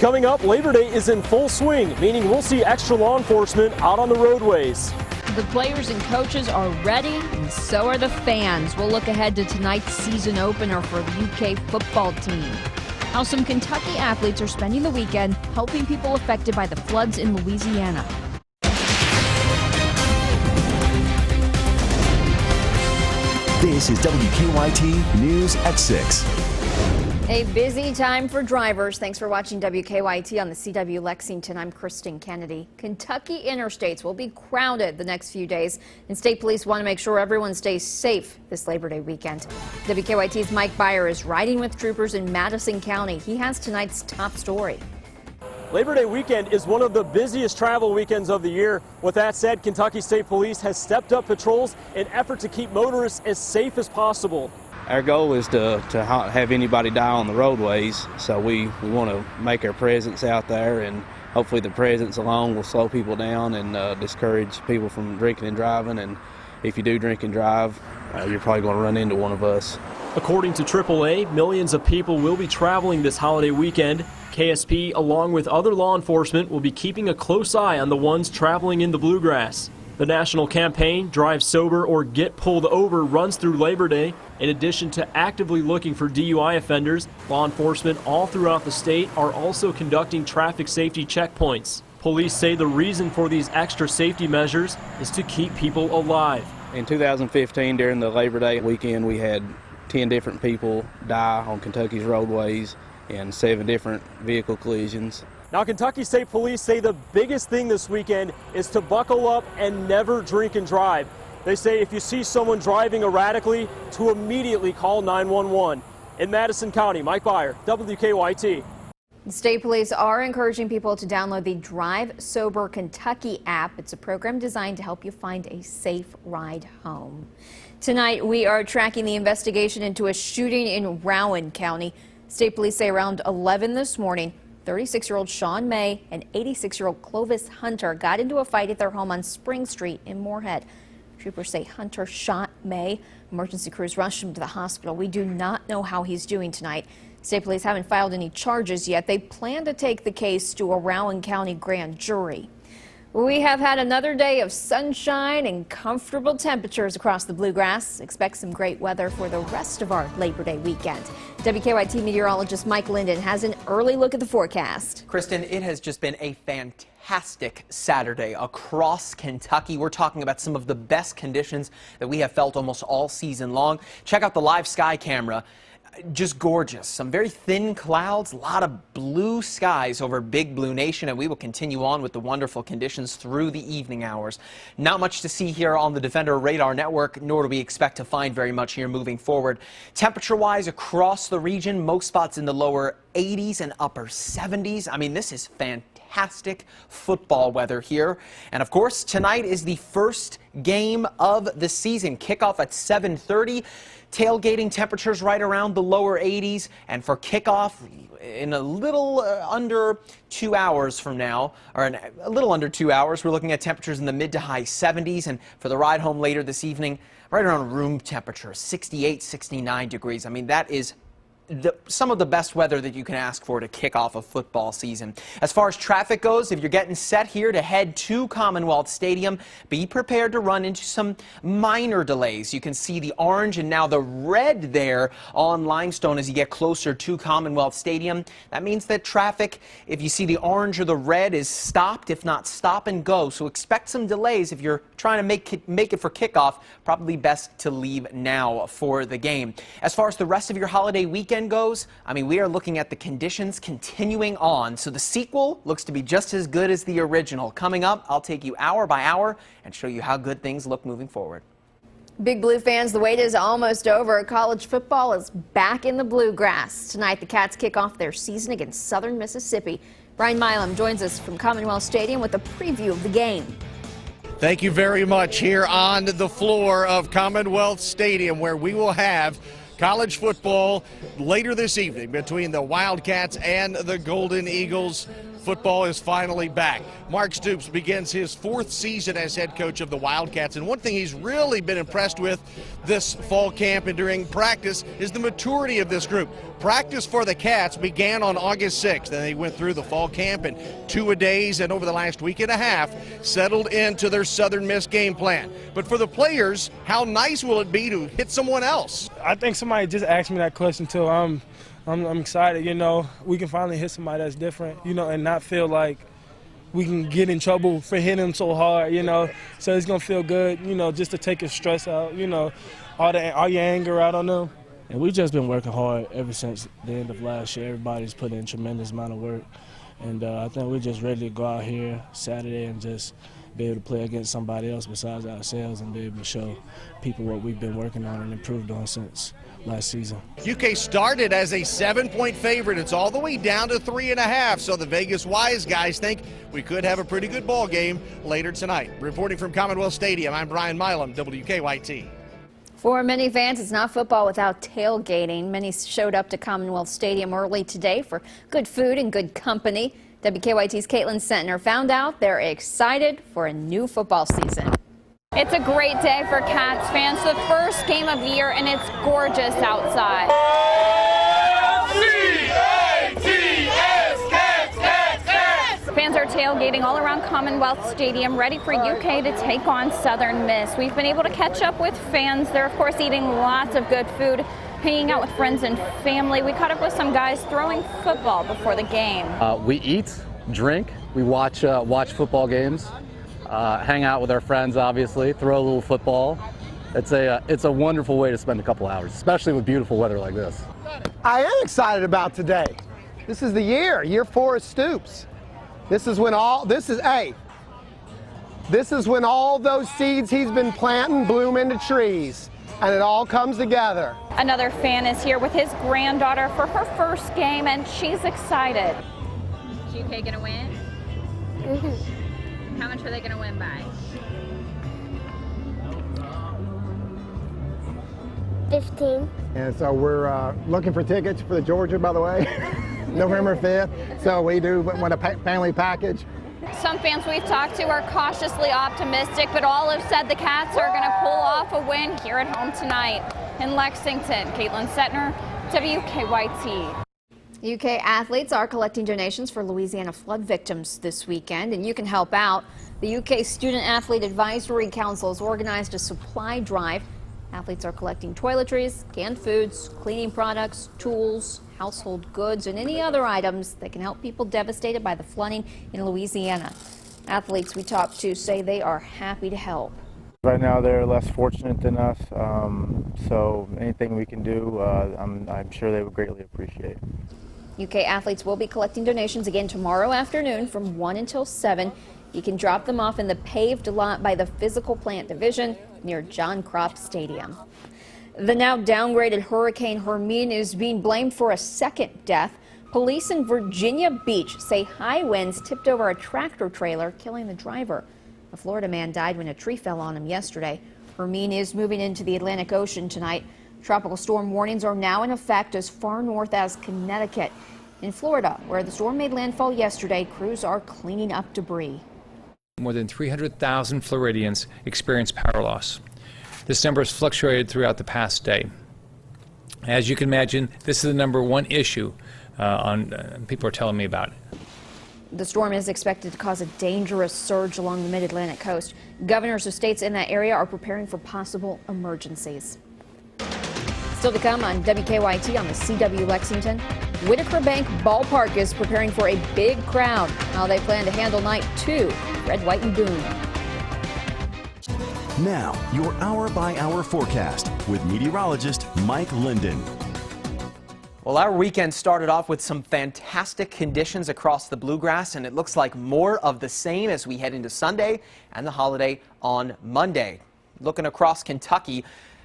Coming up, Labor Day is in full swing, meaning we'll see extra law enforcement out on the roadways. The players and coaches are ready, and so are the fans. We'll look ahead to tonight's season opener for the UK football team. How some Kentucky athletes are spending the weekend helping people affected by the floods in Louisiana. This is WKYT News at 6. A busy time for drivers. Thanks for watching WKYT on the CW Lexington. I'm Kristen Kennedy. Kentucky interstates will be crowded the next few days, and state police want to make sure everyone stays safe this Labor Day weekend. WKYT's Mike Byer is riding with troopers in Madison County. He has tonight's top story. Labor Day weekend is one of the busiest travel weekends of the year. With that said, Kentucky State Police has stepped up patrols in effort to keep motorists as safe as possible. Our goal is to not have anybody die on the roadways, so we want to make our presence out there, and hopefully the presence alone will slow people down and discourage people from drinking and driving. And if you do drink and drive, you're probably going to run into one of us. According to AAA, millions of people will be traveling this holiday weekend. KSP, along with other law enforcement, will be keeping a close eye on the ones traveling in the bluegrass. The national campaign, Drive Sober or Get Pulled Over, runs through Labor Day. In addition to actively looking for DUI offenders, law enforcement all throughout the state are also conducting traffic safety checkpoints. Police say the reason for these extra safety measures is to keep people alive. In 2015, during the Labor Day weekend, we had 10 different people die on Kentucky's roadways in 7 different vehicle collisions. Now, Kentucky State Police say the biggest thing this weekend is to buckle up and never drink and drive. They say if you see someone driving erratically, to immediately call 911. In Madison County, Mike Byer, WKYT. State police are encouraging people to download the Drive Sober Kentucky app. It's a program designed to help you find a safe ride home. Tonight, we are tracking the investigation into a shooting in Rowan County. State police say around 11 this morning, 36-year-old Sean May and 86-year-old Clovis Hunter got into a fight at their home on Spring Street in Moorhead. Troopers say Hunter shot May. Emergency crews rushed him to the hospital. We do not know how he's doing tonight. State police haven't filed any charges yet. They plan to take the case to a Rowan County grand jury. We have had another day of sunshine and comfortable temperatures across the bluegrass. Expect some great weather for the rest of our Labor Day weekend. WKYT meteorologist Mike Linden has an early look at the forecast. Kristen, it has just been a fantastic Saturday across Kentucky. We're talking about some of the best conditions that we have felt almost all season long. Check out the live sky camera. Just gorgeous. Some very thin clouds, a lot of blue skies over Big Blue Nation, and we will continue on with the wonderful conditions through the evening hours. Not much to see here on the Defender Radar Network, nor do we expect to find very much here moving forward. Temperature-wise across the region, most spots in the lower 80s and upper 70s. I mean, this is fantastic football weather here. And of course, tonight is the first game of the season. Kickoff at 7:30. Tailgating temperatures right around the lower 80s, and for kickoff in a little under 2 hours from now, or a little under 2 hours, we're looking at temperatures in the mid to high 70s, and for the ride home later this evening, right around room temperature, 68, 69 degrees. I mean, that is some of the best weather that you can ask for to kick off a football season. As far as traffic goes, if you're getting set here to head to Commonwealth Stadium, be prepared to run into some minor delays. You can see the orange and now the red there on Limestone as you get closer to Commonwealth Stadium. That means that traffic, if you see the orange or the red, is stopped, if not stop and go. So expect some delays if you're trying to make it for kickoff. Probably best to leave now for the game. As far as the rest of your holiday weekend goes, I mean, we are looking at the conditions continuing on, so the sequel looks to be just as good as the original. Coming up, I'll take you hour by hour and show you how good things look moving forward. Big Blue fans, the wait is almost over. College football is back in the bluegrass. Tonight, the Cats kick off their season against Southern Mississippi. Brian Milam joins us from Commonwealth Stadium with a preview of the game. Thank you very much. Here on the floor of Commonwealth Stadium, where we will have College football later this evening between the Wildcats and the Golden Eagles. Football is finally back. Mark Stoops begins his 4th season as head coach of the Wildcats, and one thing he's really been impressed with this fall camp and during practice is the maturity of this group. Practice for the Cats began on August 6th, and they went through the fall camp in 2-a-days, and over the last week and a half settled into their Southern Miss game plan. But for the players, how nice will it be to hit someone else? I think somebody just asked me that question too. I'm excited, you know, we can finally hit somebody that's different, you know, and not feel like we can get in trouble for hitting them so hard, you know. So it's going to feel good, you know, just to take your stress out, you know, all your anger out on them. And we've just been working hard ever since the end of last year. Everybody's put in a tremendous amount of work. And I think we're just ready to go out here Saturday and just be able to play against somebody else besides ourselves and be able to show people what we've been working on and improved on since last season. UK started as a 7-point favorite. It's all the way down to 3.5, so the Vegas wise guys think we could have a pretty good ball game later tonight. Reporting from Commonwealth Stadium, I'm Brian Milam, WKYT. For many fans, it's not football without tailgating. Many showed up to Commonwealth Stadium early today for good food and good company. WKYT's Caitlin Sentner found out they're excited for a new football season. It's a great day for Cats fans. The first game of the year, and it's gorgeous outside. Fans are tailgating all around Commonwealth Stadium, ready for UK to take on Southern Miss. We've been able to catch up with fans. They're, of course, eating lots of good food, hanging out with friends and family. We caught up with some guys throwing football before the game. We eat, drink, we watch football games, hang out with our friends, obviously, throw a little football. It's a wonderful way to spend a couple hours, especially with beautiful weather like this. I am excited about today. This is the year 4 of Stoops. This is when all those seeds he's been planting bloom into trees, and it all comes together. Another fan is here with his granddaughter for her first game, and she's excited. Is UK gonna win? How much are they gonna win by? 15. And so we're looking for tickets for the Georgia, by the way, November 5th. So we do want a family package. Some fans we've talked to are cautiously optimistic, but all have said the Cats are going to pull off a win here at home tonight. In Lexington, Caitlin Sentner, WKYT. UK athletes are collecting donations for Louisiana flood victims this weekend, and you can help out. The UK Student Athlete Advisory Council has organized a supply drive. Athletes are collecting toiletries, canned foods, cleaning products, tools, household goods, and any other items that can help people devastated by the flooding in Louisiana. Athletes we talked to say they are happy to help. Right now they're less fortunate than us, so anything we can do, I'm sure they would greatly appreciate. UK athletes will be collecting donations again tomorrow afternoon from 1 until 7. You can drop them off in the paved lot by the Physical Plant Division near John Kropp Stadium. The now downgraded Hurricane Hermine is being blamed for a second death. Police in Virginia Beach say high winds tipped over a tractor trailer, killing the driver. A Florida man died when a tree fell on him yesterday. Hermine is moving into the Atlantic Ocean tonight. Tropical storm warnings are now in effect as far north as Connecticut. In Florida, where the storm made landfall yesterday, crews are cleaning up debris. More than 300,000 Floridians experienced power loss. This number has fluctuated throughout the past day. As you can imagine, this is the number one issue people are telling me about. The storm is expected to cause a dangerous surge along the mid-Atlantic coast. Governors of states in that area are preparing for possible emergencies. Still to come on WKYT on the CW Lexington. Whitaker Bank Ballpark is preparing for a big crowd. How they plan to handle night 2, Red, White, and Boone. Now, your hour-by-hour forecast with meteorologist Mike Linden. Well, our weekend started off with some fantastic conditions across the Bluegrass, and it looks like more of the same as we head into Sunday and the holiday on Monday. Looking across Kentucky,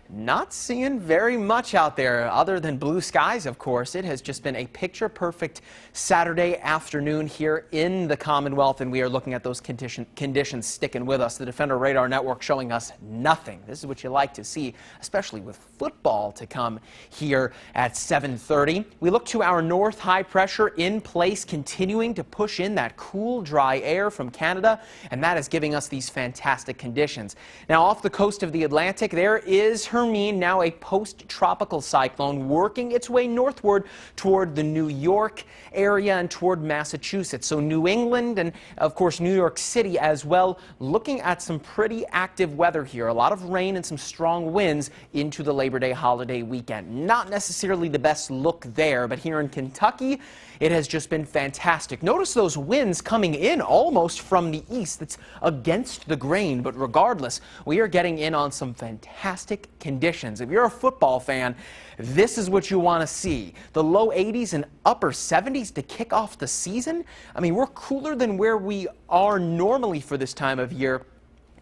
Not seeing very much out there other than blue skies, of course. It has just been a picture-perfect Saturday afternoon here in the Commonwealth, and we are looking at those conditions sticking with us. The Defender Radar Network showing us nothing. This is what you like to see, especially with football to come here at 7:30. We look to our north high pressure in place, continuing to push in that cool, dry air from Canada, and that is giving us these fantastic conditions. Now, off the coast of the Atlantic, there is Hermine, now a post-tropical cyclone, working its way northward toward the New York area and toward Massachusetts. So New England and, of course, New York City as well, looking at some pretty active weather here. A lot of rain and some strong winds into the Labor Day holiday weekend. Not necessarily the best look there, but here in Kentucky, it has just been fantastic. Notice those winds coming in almost from the east. It's against the grain, but regardless, we are getting in on some fantastic conditions. If you're a football fan, this is what you want to see. The low 80s and upper 70s to kick off the season. I mean, we're cooler than where we are normally for this time of year.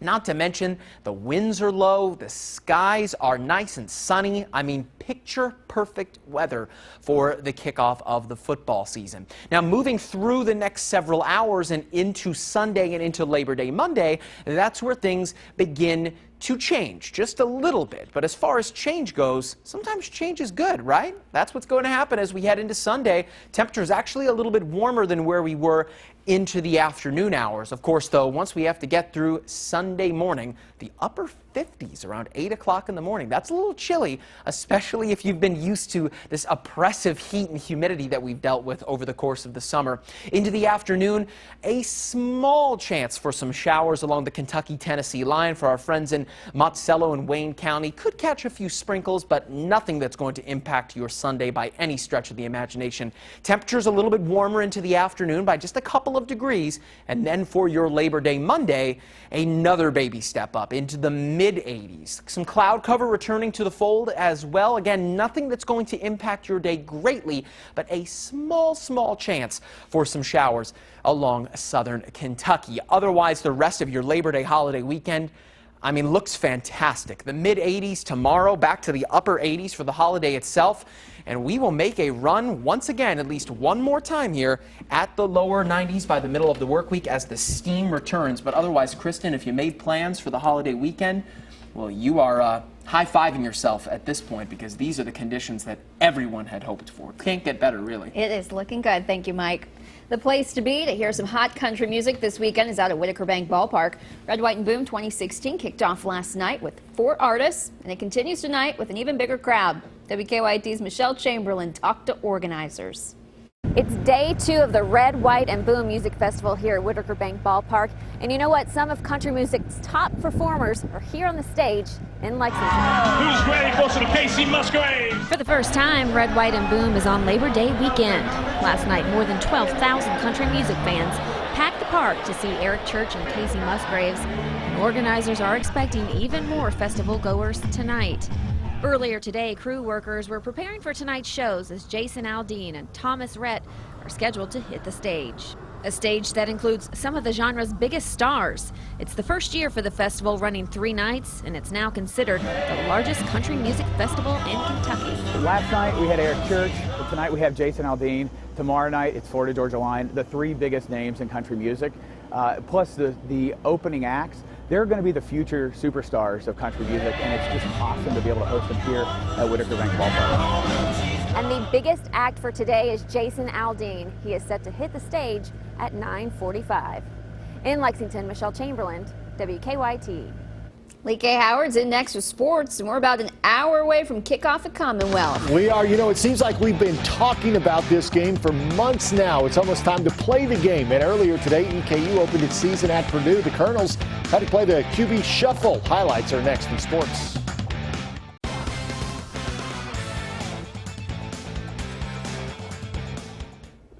Not to mention, the winds are low, the skies are nice and sunny. I mean, picture-perfect weather for the kickoff of the football season. Now, moving through the next several hours and into Sunday and into Labor Day Monday, that's where things begin to change just a little bit. But as far as change goes, sometimes change is good, right? That's what's going to happen as we head into Sunday. Temperatures actually a little bit warmer than where we were into the afternoon hours. Of course, though, once we have to get through Sunday morning, the upper 50s around 8 o'clock in the morning. That's a little chilly, especially if you've been used to this oppressive heat and humidity that we've dealt with over the course of the summer. Into the afternoon, a small chance for some showers along the Kentucky-Tennessee line for our friends in Monticello and Wayne County. Could catch a few sprinkles, but nothing that's going to impact your Sunday by any stretch of the imagination. Temperatures a little bit warmer into the afternoon by just a couple of degrees, and then for your Labor Day Monday, another baby step up into the mid-80s. Some cloud cover returning to the fold as well. Again, nothing that's going to impact your day greatly, but a small chance for some showers along southern Kentucky. Otherwise, the rest of your Labor Day holiday weekend, I mean, looks fantastic. The mid-80s tomorrow, back to the upper 80s for the holiday itself. And we will make a run once again, at least one more time here, at the lower 90s by the middle of the work week as the steam returns. But otherwise, Kristen, if you made plans for the holiday weekend, well, you are high-fiving yourself at this point, because these are the conditions that everyone had hoped for. Can't get better, really. It is looking good. Thank you, Mike. The place to be to hear some hot country music this weekend is out at Whitaker Bank Ballpark. Red, White, and Boom 2016 kicked off last night with 4 artists, and it continues tonight with an even bigger crowd. WKYT's Michelle Chamberlain talked to organizers. It's day 2 of the Red, White, and Boom Music Festival here at Whitaker Bank Ballpark. And you know what? Some of country music's top performers are here on the stage in Lexington. Who's ready for some Casey Musgrave? For the first time, Red, White, and Boom is on Labor Day weekend. Last night, more than 12,000 country music fans packed the park to see Eric Church and Casey Musgraves. And organizers are expecting even more festival goers tonight. Earlier today, crew workers were preparing for tonight's shows as Jason Aldean and Thomas Rhett are scheduled to hit the stage. A stage that includes some of the genre's biggest stars. It's the first year for the festival, running 3 nights, and it's now considered the largest country music festival in Kentucky. Last night we had Eric Church, tonight we have Jason Aldean, tomorrow night it's Florida Georgia Line, the 3 biggest names in country music, plus the opening acts. They're going to be the future superstars of country music, and it's just awesome to be able to host them here at Whitaker Bank Ballpark. And the biggest act for today is Jason Aldean. He is set to hit the stage at 9:45. In Lexington, Michelle Chamberlain, WKYT. Lee K. Howard's in next with sports, and we're about an hour away from kickoff at Commonwealth. We are. You know, it seems like we've been talking about this game for months now. It's almost time to play the game. And earlier today, EKU opened its season at Purdue. The Colonels had to play the QB shuffle. Highlights are next in sports.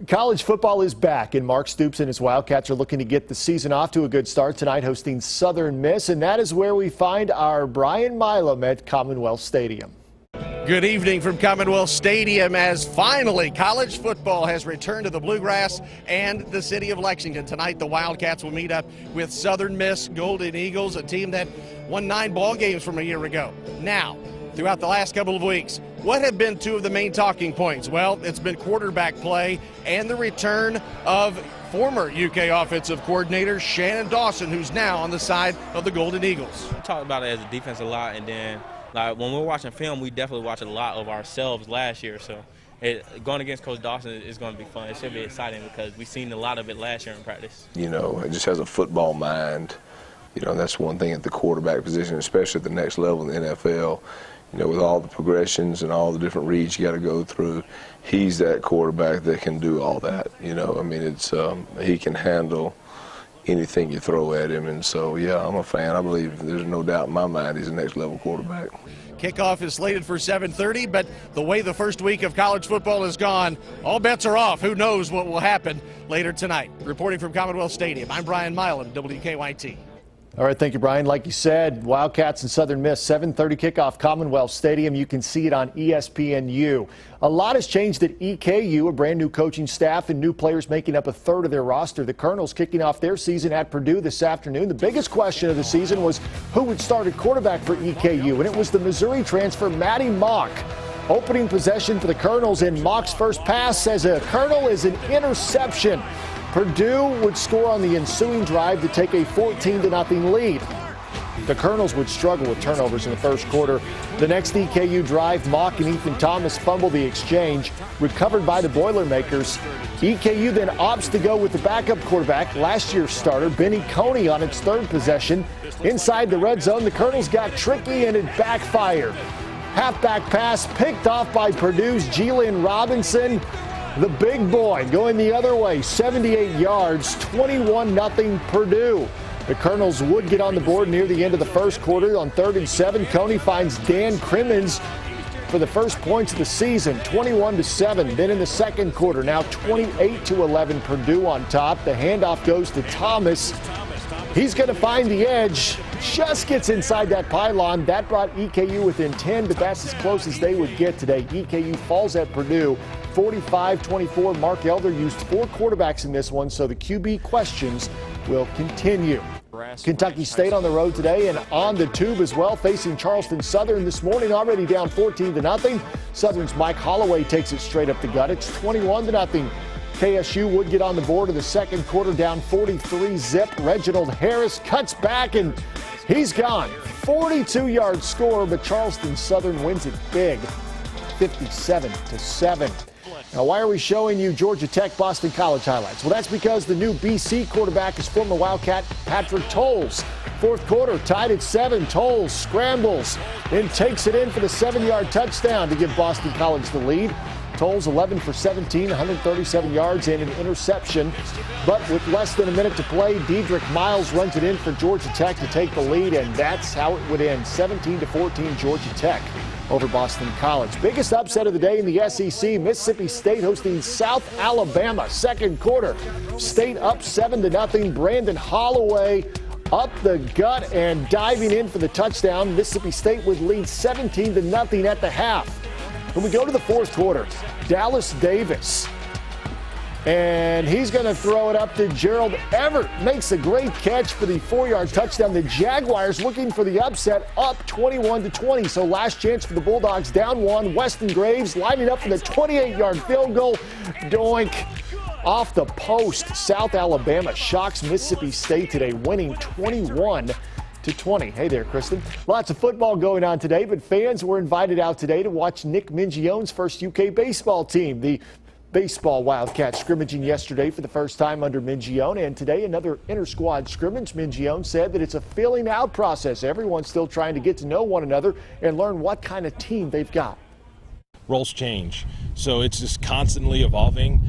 College football is back, and Mark Stoops and his Wildcats are looking to get the season off to a good start tonight, hosting Southern Miss, and that is where we find our Brian Milam at Commonwealth Stadium. Good evening from Commonwealth Stadium as finally college football has returned to the Bluegrass and the city of Lexington. Tonight the Wildcats will meet up with Southern Miss Golden Eagles, a team that won 9 ball games from a year ago. Now, throughout the last couple of weeks. What have been two of the main talking points? Well, it's been quarterback play and the return of former UK offensive coordinator Shannon Dawson, who's now on the side of the Golden Eagles. We talk about it as a defense a lot, and then when we're watching film, we definitely watch a lot of ourselves last year. So going against Coach Dawson is going to be fun. It should be exciting because we've seen a lot of it last year in practice. You know, it just has a football mind. You know, that's one thing at the quarterback position, especially at the next level in the NFL. You know, with all the progressions and all the different reads you got to go through, he's that quarterback that can do all that. You know, I mean, it's he can handle anything you throw at him, and so yeah, I'm a fan. I believe there's no doubt in my mind he's the next level quarterback. Kickoff is slated for 7:30, but the way the first week of college football has gone, all bets are off. Who knows what will happen later tonight? Reporting from Commonwealth Stadium, I'm Brian Milam, WKYT. All right, thank you, Brian. Like you said, Wildcats and Southern Miss, 7:30 kickoff, Commonwealth Stadium. You can see it on ESPNU. A lot has changed at EKU, a brand new coaching staff and new players making up a third of their roster. The Colonels kicking off their season at Purdue this afternoon. The biggest question of the season was who would start at quarterback for EKU, and it was the Missouri transfer Matty Mock. Opening possession for the Colonels, and Mock's first pass as a Colonel is an interception. Purdue would score on the ensuing drive to take a 14-0 lead. The Colonels would struggle with turnovers in the first quarter. The next EKU drive, Mock and Ethan Thomas fumble the exchange, recovered by the Boilermakers. EKU then opts to go with the backup quarterback, last year's starter, Benny Coney, on its third possession. Inside the red zone, the Colonels got tricky and it backfired. Halfback pass picked off by Purdue's Jalen Robinson. The big boy going the other way, 78 yards, 21-0 Purdue. The Colonels would get on the board near the end of the first quarter. On 3rd and 7, Coney finds Dan Crimmins for the first points of the season, 21-7. Then in the second quarter, now 28-11, Purdue on top. The handoff goes to Thomas. He's going to find the edge, just gets inside that pylon. That brought EKU within 10, but that's as close as they would get today. EKU falls at Purdue 45-24. Mark Elder used 4 quarterbacks in this one, so the QB questions will continue. Kentucky State on the road today and on the tube as well, facing Charleston Southern this morning, already down 14-0. Southern's Mike Holloway takes it straight up the gut. It's 21-0. KSU would get on the board in the second quarter, down 43-zip. Reginald Harris cuts back and he's gone. 42-yard score, but Charleston Southern wins it big, 57-7. Now, why are we showing you Georgia Tech Boston College highlights? Well, that's because the new BC quarterback is former Wildcat Patrick Tolles. Fourth quarter, tied at 7. Tolles scrambles and takes it in for the 7-yard touchdown to give Boston College the lead. Tolles 11 for 17, 137 yards and an interception. But with less than a minute to play, Dedrick Miles runs it in for Georgia Tech to take the lead, and that's how it would end, 17-14 Georgia Tech over Boston College. Biggest upset of the day in the SEC, Mississippi State hosting South Alabama. Second quarter, State up 7-0. Brandon Holloway up the gut and diving in for the touchdown. Mississippi State would lead 17-0 at the half. When we go to the fourth quarter, Dallas Davis, and he's going to throw it up to Gerald Everett. Makes a great catch for the 4-yard touchdown. The Jaguars looking for the upset, up 21-20. So last chance for the Bulldogs, down 1. Weston Graves lining up for the 28-yard field goal. Doink. Off the post. South Alabama shocks Mississippi State today, winning 21-20. Hey there, Kristen. Lots of football going on today, but fans were invited out today to watch Nick Mingione's first UK baseball team. The baseball Wildcats scrimmaging yesterday for the first time under Mingione, and today another inter-squad scrimmage. Mingione said that it's a filling out process. Everyone's still trying to get to know one another and learn what kind of team they've got. Roles change, so it's just constantly evolving.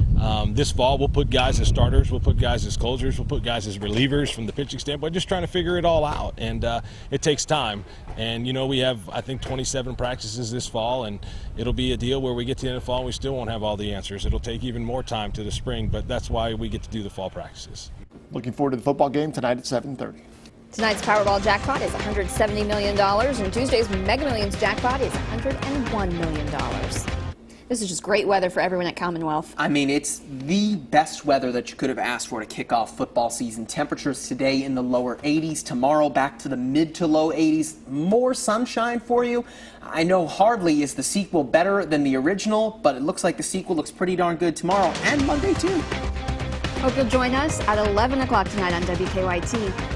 This fall we'll put guys as starters, we'll put guys as closers, we'll put guys as relievers from the pitching standpoint, just trying to figure it all out, and it takes time. And you know, we have, I think, 27 practices this fall, and it'll be a deal where we get to the end of the fall and we still won't have all the answers. It'll take even more time to the spring, but that's why we get to do the fall practices. Looking forward to the football game tonight at 7:30. Tonight's Powerball jackpot is $170 million, and Tuesday's Mega Millions jackpot is $101 million. This is just great weather for everyone at Commonwealth. I mean, it's the best weather that you could have asked for to kick off football season. Temperatures today in the lower 80s, tomorrow back to the mid to low 80s. More sunshine for you. I know hardly is the sequel better than the original, but it looks like the sequel looks pretty darn good tomorrow and Monday too. Hope you'll join us at 11 o'clock tonight on WKYT.